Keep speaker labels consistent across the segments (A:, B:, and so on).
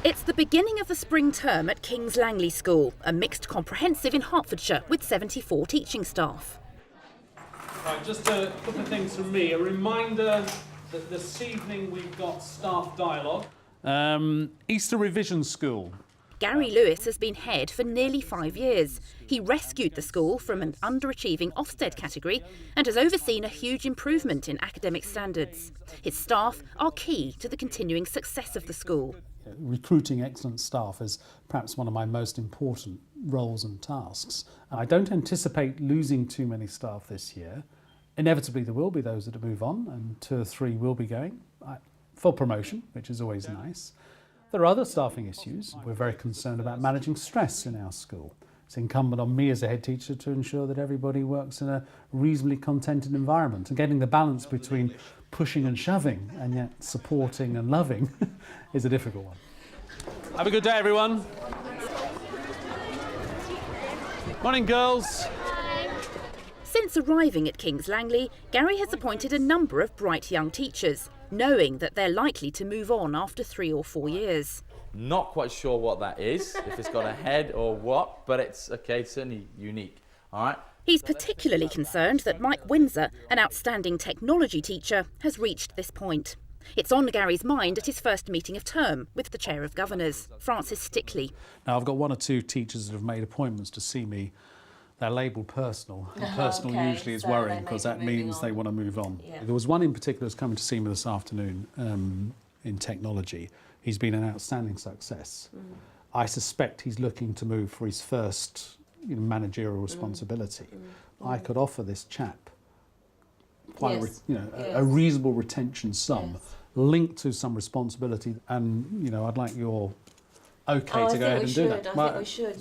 A: It's the beginning of the spring term at King's Langley School, a mixed comprehensive in Hertfordshire with 74 teaching staff.
B: Right, just a couple of things from me. A reminder that this evening we've got staff dialogue. Easter Revision School.
A: Gary Lewis has been head for nearly 5 years. He rescued the school from an underachieving Ofsted category and has overseen a huge improvement in academic standards. His staff are key to the continuing success of the school.
C: Recruiting excellent staff is perhaps one of my most important roles and tasks. I don't anticipate losing too many staff this year. Inevitably there will be those that move on, and 2 or 3 will be going for promotion, which is always nice. There are other staffing issues. We're very concerned about managing stress in our school. It's incumbent on me as a head teacher to ensure that everybody works in a reasonably contented environment, and getting the balance between pushing and shoving and yet supporting and loving is a difficult one.
B: Have a good day, everyone. Morning, girls.
A: Since arriving at King's Langley, Gary has appointed a number of bright young teachers, knowing that they're likely to move on after 3 or 4 years.
D: Not quite sure what that is, if it's got a head or what, but it's okay, certainly unique. All right.
A: He's particularly concerned that Mike Windsor, an outstanding technology teacher, has reached this point. It's on Gary's mind at his first meeting of term with the Chair of Governors, Francis Stickley.
C: Now, I've got 1 or 2 teachers that have made appointments to see me. They're labelled personal. And personal usually is worrying because that means they want to move on. Yeah. There was one in particular who's coming to see me this afternoon in technology. He's been an outstanding success. I suspect he's looking to move for his first managerial responsibility. I could offer this chap quite a reasonable retention sum linked to some responsibility, and I'd like your okay to go ahead and do that.
E: I think we should.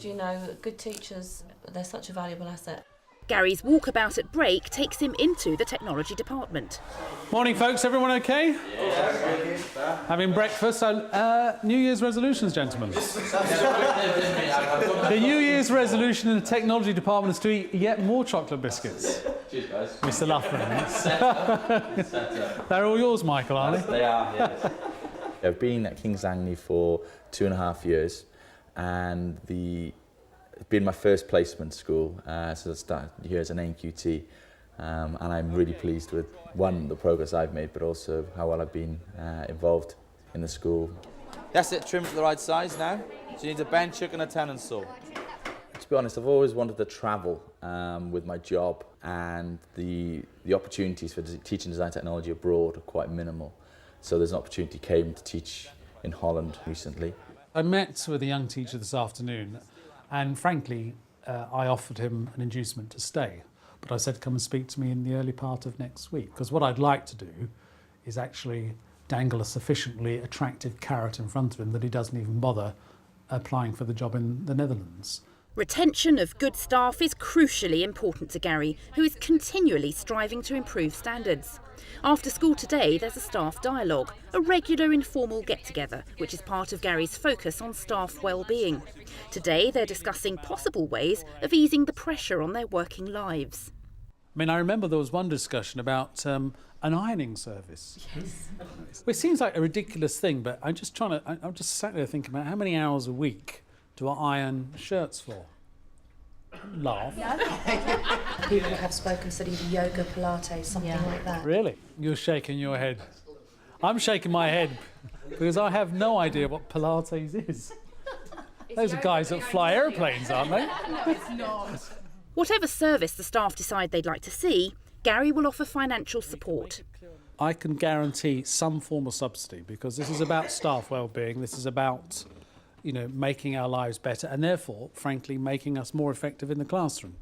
E: Good teachers, they're such a valuable asset.
A: Gary's walkabout at break takes him into the technology department.
B: Morning, folks. Everyone okay? Yeah. Having breakfast. So, New Year's resolutions, gentlemen. The New Year's resolution in the technology department is to eat yet more chocolate biscuits.
D: Cheers, guys.
B: Mr. Luffman. They're all yours, Michael, aren't they?
D: They are, yes. I've been at King's Langley for 2.5 years, and it's been my first placement school, so I started here as an NQT, and I'm really pleased with, one, the progress I've made, but also how well I've been involved in the school. That's it, trimmed to the right size now. So you need a bench hook and a tenon saw. To be honest, I've always wanted to travel with my job, and the opportunities for teaching design technology abroad are quite minimal. So there's an opportunity came to teach in Holland recently.
C: I met with a young teacher this afternoon, and frankly, I offered him an inducement to stay. But I said, come and speak to me in the early part of next week, because what I'd like to do is actually dangle a sufficiently attractive carrot in front of him that he doesn't even bother applying for the job in the Netherlands.
A: Retention of good staff is crucially important to Gary, who is continually striving to improve standards. After school today, there's a staff dialogue, a regular informal get-together, which is part of Gary's focus on staff well-being. Today, they're discussing possible ways of easing the pressure on their working lives.
C: I mean, I remember there was one discussion about an ironing service. Yes. Well, it seems like a ridiculous thing, but I'm just sat there thinking about how many hours a week do I iron shirts for? Laugh.
E: People have spoken, said either yoga, Pilates, something like that.
C: Really? You're shaking your head. I'm shaking my head because I have no idea what Pilates is. Those are guys that fly aeroplanes, aren't they?
F: No, it's not.
A: Whatever service the staff decide they'd like to see, Gary will offer financial support.
C: I can guarantee some form of subsidy because this is about staff well-being. This is about making our lives better and therefore, frankly, making us more effective in the classroom.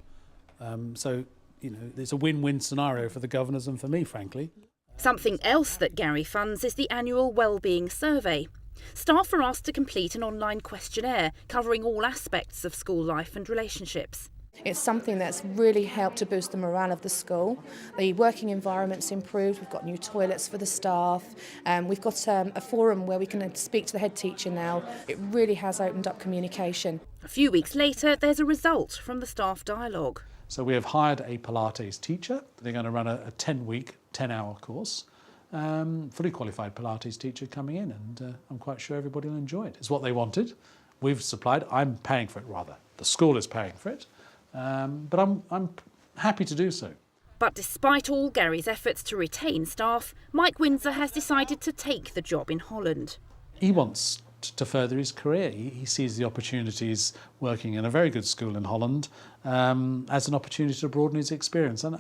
C: So, it's a win-win scenario for the governors and for me, frankly.
A: Something else that Gary funds is the annual Wellbeing Survey. Staff are asked to complete an online questionnaire covering all aspects of school life and relationships.
E: It's something that's really helped to boost the morale of the school. The working environment's improved, we've got new toilets for the staff, we've got a forum where we can speak to the head teacher now. It really has opened up communication.
A: A few weeks later, there's a result from the staff dialogue.
C: So we have hired a Pilates teacher. They're going to run a 10-week, 10-hour course. Fully qualified Pilates teacher coming in, and I'm quite sure everybody will enjoy it. It's what they wanted. We've supplied. I'm paying for it, rather. The school is paying for it. But I'm happy to do so.
A: But despite all Gary's efforts to retain staff, Mike Windsor has decided to take the job in Holland.
C: He wants to further his career. He sees the opportunities working in a very good school in Holland as an opportunity to broaden his experience. And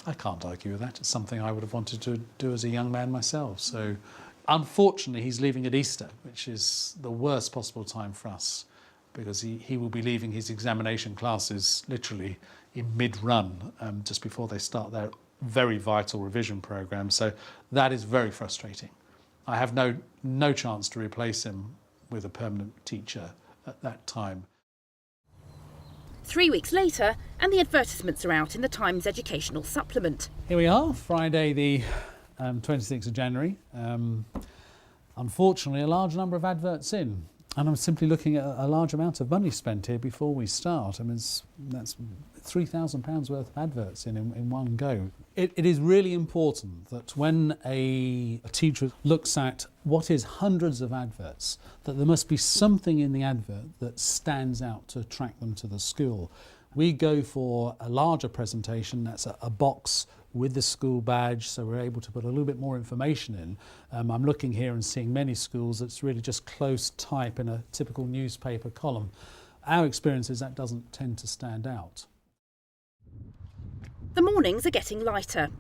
C: I can't argue with that. It's something I would have wanted to do as a young man myself. So unfortunately, he's leaving at Easter, which is the worst possible time for us, because he will be leaving his examination classes literally in mid-run, just before they start their very vital revision programme. So that is very frustrating. I have no chance to replace him with a permanent teacher at that time.
A: 3 weeks later, and the advertisements are out in the Times educational supplement.
C: Here we are, Friday the 26th of January. Unfortunately, a large number of adverts in. And I'm simply looking at a large amount of money spent here before we start. I mean, that's £3,000 worth of adverts in one go. It is really important that when a teacher looks at what is hundreds of adverts, that there must be something in the advert that stands out to attract them to the school. We go for a larger presentation, that's a box with the school badge, so we're able to put a little bit more information in. I'm looking here and seeing many schools that's really just close type in a typical newspaper column. Our experience is that doesn't tend to stand out.
A: The mornings are getting lighter.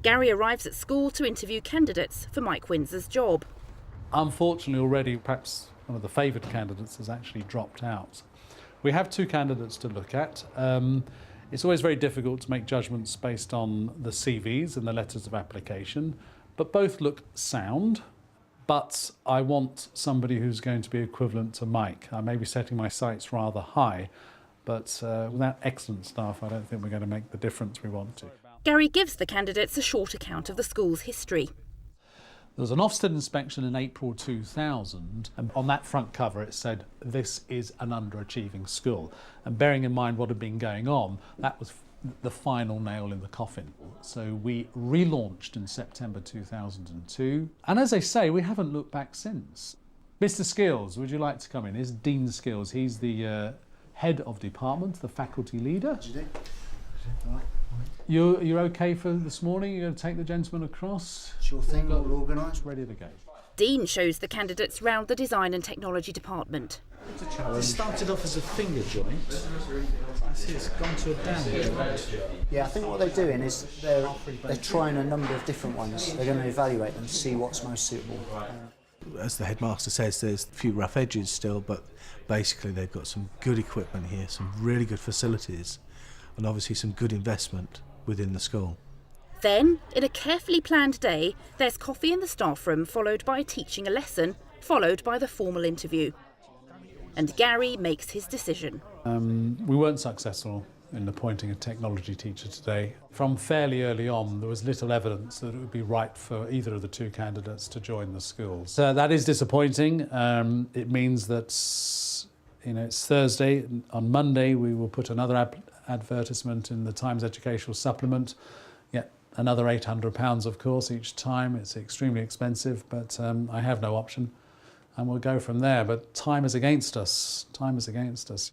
A: Gary arrives at school to interview candidates for Mike Windsor's job.
C: Unfortunately, already perhaps one of the favoured candidates has actually dropped out. We have 2 candidates to look at. It's always very difficult to make judgments based on the CVs and the letters of application, but both look sound. But I want somebody who's going to be equivalent to Mike. I may be setting my sights rather high, but without excellent staff, I don't think we're going to make the difference we want to.
A: Gary gives the candidates a short account of the school's history.
C: There was an Ofsted inspection in April 2000, and on that front cover it said, "This is an underachieving school." And bearing in mind what had been going on, that was the final nail in the coffin. So we relaunched in September 2002. And as I say, we haven't looked back since. Mr. Skills, would you like to come in? Here's Dean Skills. He's the head of department, the faculty leader. You're okay for this morning? You're going to take the gentleman across?
F: Sure thing, all organised.
C: Ready to go.
A: Dean shows the candidates round the design and technology department.
F: It started off as a finger joint. I see it's gone to a downward joint. Yeah, I think what they're doing is they're trying a number of different ones. They're going to evaluate them, see what's most suitable.
G: As the headmaster says, there's a few rough edges still, but basically they've got some good equipment here, some really good facilities, and obviously some good investment within the school.
A: Then, in a carefully planned day, there's coffee in the staff room, followed by teaching a lesson, followed by the formal interview. And Gary makes his decision.
C: We weren't successful in appointing a technology teacher today. From fairly early on, there was little evidence that it would be right for either of the 2 candidates to join the schools. So that is disappointing. It means that it's Thursday. On Monday, we will put another advertisement in the Times educational supplement. Yeah, another £800, of course, each time. It's extremely expensive, but I have no option. And we'll go from there. But time is against us. Time is against us.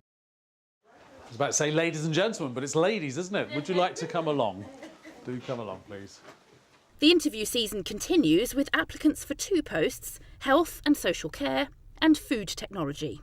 C: I was about to say ladies and gentlemen, but it's ladies, isn't it? Would you like to come along? Do come along, please.
A: The interview season continues with applicants for 2 posts, health and social care and food technology.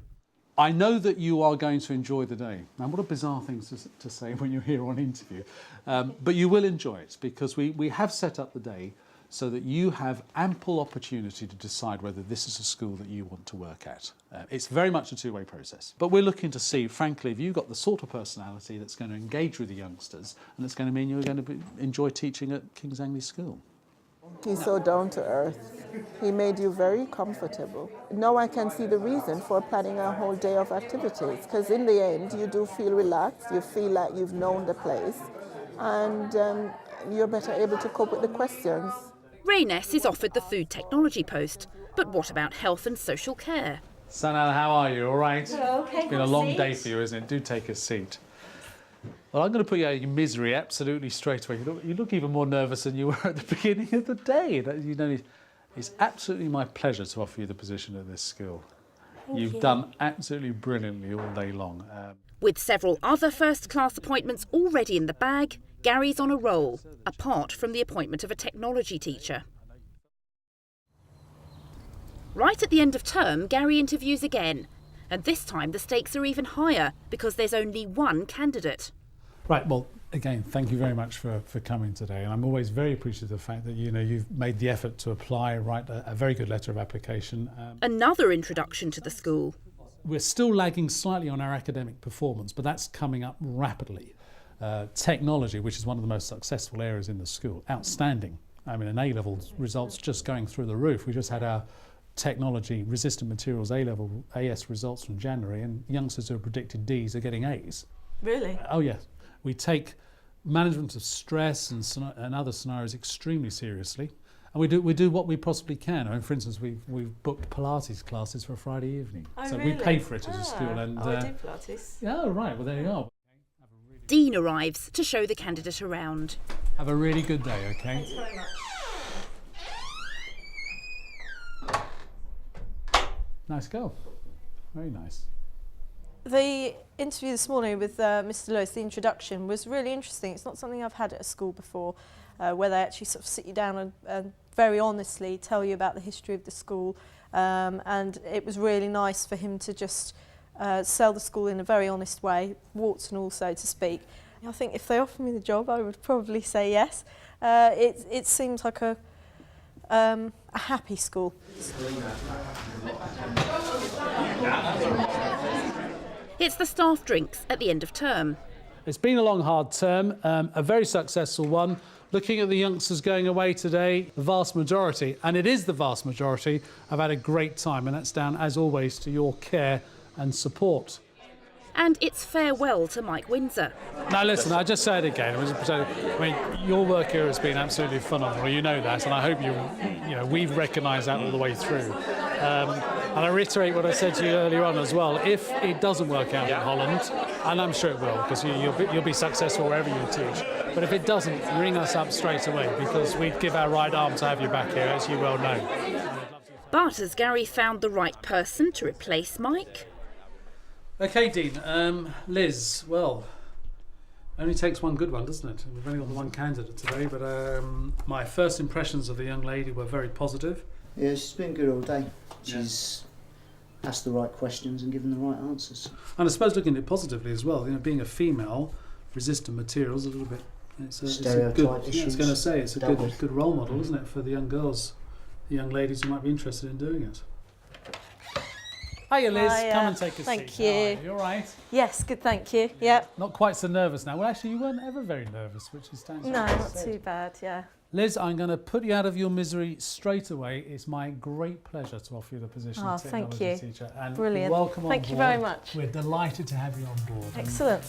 C: I know that you are going to enjoy the day. Now, what a bizarre thing to say when you're here on interview. But you will enjoy it, because we have set up the day so that you have ample opportunity to decide whether this is a school that you want to work at. It's very much a 2-way process. But we're looking to see, frankly, if you've got the sort of personality that's going to engage with the youngsters and it's going to mean you're going to enjoy teaching at King's Angley School.
H: He's so down to earth. He made you very comfortable. Now I can see the reason for planning a whole day of activities, because in the end you do feel relaxed, you feel like you've known the place, and you're better able to cope with the questions.
A: Rayness is offered the food technology post, but what about health and social care?
C: Sanal, how are you? All right?
I: Hello, okay,
C: It's been a long day for you, isn't it? Do take a seat. Well, I'm going to put you out of your misery absolutely straight away. You look even more nervous than you were at the beginning of the day. You know, it's absolutely my pleasure to offer you the position at this school. You've done absolutely brilliantly all day long.
A: With several other first-class appointments already in the bag, Gary's on a roll, apart from the appointment of a technology teacher. Right at the end of term, Gary interviews again, and this time the stakes are even higher because there's only one candidate.
C: Right, well, again, thank you very much for coming today, and I'm always very appreciative of the fact that you've made the effort to apply, write a very good letter of application.
A: Another introduction to the school.
C: We're still lagging slightly on our academic performance, but that's coming up rapidly. Technology, which is one of the most successful areas in the school, outstanding. I mean, an A-level results just going through the roof. We just had our technology resistant materials A-level AS results from January, and youngsters who are predicted Ds are getting As.
I: Really?
C: Oh yes. We take management of stress and other scenarios extremely seriously, and we do what we possibly can. I mean, for instance, we've booked Pilates classes for a Friday evening,
I: oh,
C: so
I: really?
C: we pay for it as a school. And
I: I do Pilates.
C: yeah, right. Well, there you are.
A: Dean arrives to show the candidate around.
C: Have a really good day, okay?
I: Thanks very much.
C: Nice girl. Very nice.
I: The interview this morning with Mr. Lewis, the introduction, was really interesting. It's not something I've had at a school before, where they actually sort of sit you down and very honestly tell you about the history of the school. And it was really nice for him to just sell the school in a very honest way, warts and all, so to speak. I think if they offered me the job, I would probably say yes. It seems like a happy school.
A: It's the staff drinks at the end of term.
C: It's been a long, hard term, a very successful one. Looking at the youngsters going away today, the vast majority, and it is the vast majority, have had a great time, and that's down, as always, to your care and support.
A: And it's farewell to Mike Windsor.
C: Now listen, I just say it again. I mean, your work here has been absolutely phenomenal. You know that, and I hope we've recognised that all the way through. And I reiterate what I said to you earlier on as well. If it doesn't work out in Holland, and I'm sure it will, because you'll be successful wherever you teach. But if it doesn't, ring us up straight away, because we'd give our right arm to have you back here, as you well know.
A: But has Gary found the right person to replace Mike?
C: Okay, Dean. Liz, well, only takes one good one, doesn't it? We've only got one candidate today, but my first impressions of the young lady were very positive.
F: Yeah, she's been good all day. She's asked the right questions and given the right answers.
C: And I suppose looking at it positively as well, being a female, resistant materials a little bit. It's a good. I was going to say it's a good role model, isn't it, for the young girls, the young ladies who might be interested in doing it. Hiya, Liz. Come and take a seat.
I: Thank you.
C: You all right?
I: Yes, good, thank you. Yep.
C: Not quite so nervous now. Well, actually, you weren't ever very nervous, which is
I: No, not too bad, yeah.
C: Liz, I'm going to put you out of your misery straight away. It's my great pleasure to offer you the position of technology teacher. And
I: brilliant.
C: Welcome on board.
I: Thank you very much.
C: We're delighted to have you on board.
I: Excellent.